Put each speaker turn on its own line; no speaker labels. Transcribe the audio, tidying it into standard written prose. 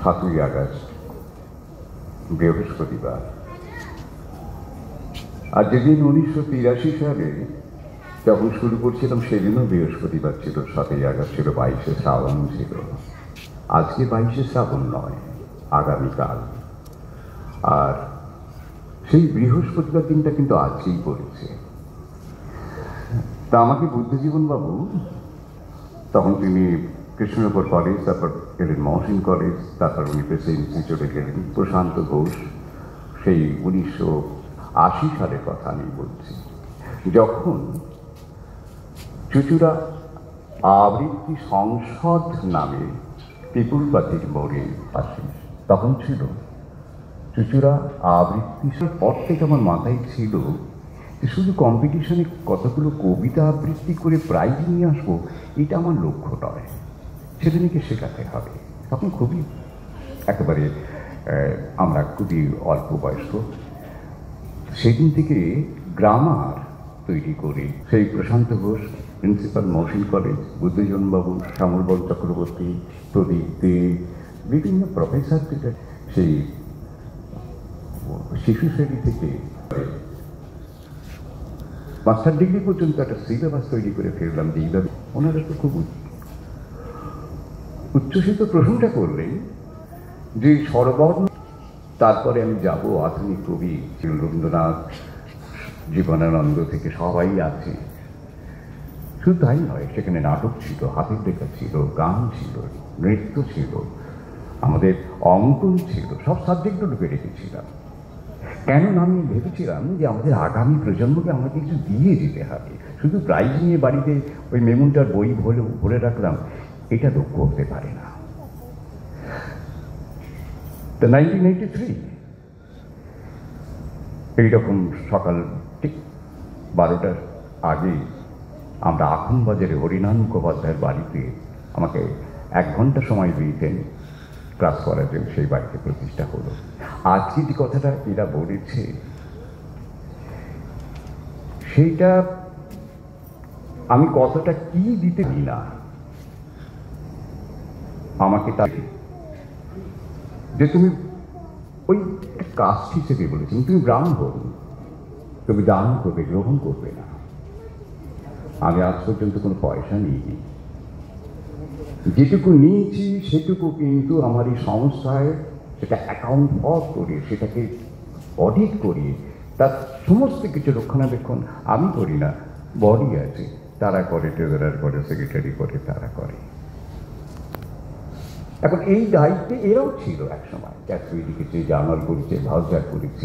7ই August বৃহস্পতিবার। আর যেদিন 1983 সালে যখন শুরু করছিলাম সেদিনও বৃহস্পতিবার ছিল, 7ই আগস্ট ছিল, 22শে শ্রাবণ ছিল। আজকে 22শে শ্রাবণ নয়, আগামীকাল। আর সেই বৃহস্পতিবার দিনটা কিন্তু আজকেই পড়েছে। তা আমাকে বুদ্ধজীবন বাবু, তখন তিনি কৃষ্ণনগর কলেজ, তারপর গেলেন মহসিন কলেজ, তারপর উনি প্রেসিডেন্সি চলে গেলেন। প্রশান্ত ঘোষ, সেই 1980 সালের কথা আমি বলছি, যখন চুঁচুড়া আবৃত্তি সংসদ নামে পিপুল পার্টির মোড়ে পাশে তখন ছিল চুঁচুড়া আবৃত্তি। পর থেকে আমার মাথায় ছিল যে শুধু কম্পিটিশনে কতগুলো কবিতা আবৃত্তি করে প্রাইজ নিয়ে আসবো, এটা আমার লক্ষ্য নয়, ছেলেমেয়েকে শেখাতে হবে। তখন খুবই একেবারে আমরা খুবই অল্প বয়স্ক। সেদিন থেকে গ্রামার তৈরি করে সেই প্রশান্ত ঘোষ, প্রিন্সিপাল মহসিন কলেজ, বুদ্ধজনবাবু, শ্যামলবল চক্রবর্তী, প্রদীপ দে, বিভিন্ন প্রফেসর থেকে সেই শিশু শ্রেণী থেকে মাস্টার ডিগ্রি পর্যন্ত একটা সিলেবাস তৈরি করে ফেললাম। যে এইভাবে ওনারা তো খুব উচ্ছ্বসিত প্রশ্নটা করলেন যে স্বরবর্ণ, তারপরে আমি যাব আধুনিক কবি রবীন্দ্রনাথ, জীবনানন্দ থেকে সবাই আছে। শুধু তাই নয়, সেখানে নাটক ছিল, হাতের লেখা ছিল, গান ছিল, নৃত্য ছিল, আমাদের অঙ্কন ছিল, সব সাবজেক্টও ঢুকে রেখেছিলাম। কেন আমি ভেবেছিলাম যে আমাদের আগামী প্রজন্মকে আমাকে কিছু দিয়ে যেতে হবে। শুধু প্রাইজ নিয়ে বাড়িতে ওই মেমুনটার বই ভরে রাখলাম, এটা লক্ষ্য হতে পারে না। 1983 এইরকম সকাল ঠিক 12টার আগে আমরা আখনবাজারে হরিনাথ মুখোপাধ্যায়ের বাড়িতে, আমাকে 1 ঘন্টা সময় দিতেন ক্লাস করার জন্য, সেই বাড়িতে প্রতিষ্ঠা হলো। আজকে যে কথাটা এরা বলেছে সেইটা আমি কতটা কি দিতে দিই না আমাকে, তাই যে তুমি ওই কাস্ট হিসেবে বলেছি, তুমি ব্রাহ্মণ, তুমি দান করবে, গ্রহণ করবে না। আমি আজ পর্যন্ত কোনো পয়সা নিইনি, যেটুকু নিয়েছি সেটুকু কিন্তু আমার এই সংস্থায় সেটা অ্যাকাউন্ট ফর করে, সেটাকে অডিট করি, তার সমস্ত কিছু রক্ষণাবেক্ষণ আমি করি না, বডি আছে, তারা করে, ট্রেজারার করে, সেক্রেটারি করে, তারা করে। এখন এই দায়িত্বে এরাও ছিল একসময়, ক্যাথরি লিখেছে, জার্নাল করেছে, ভাউচার করেছে।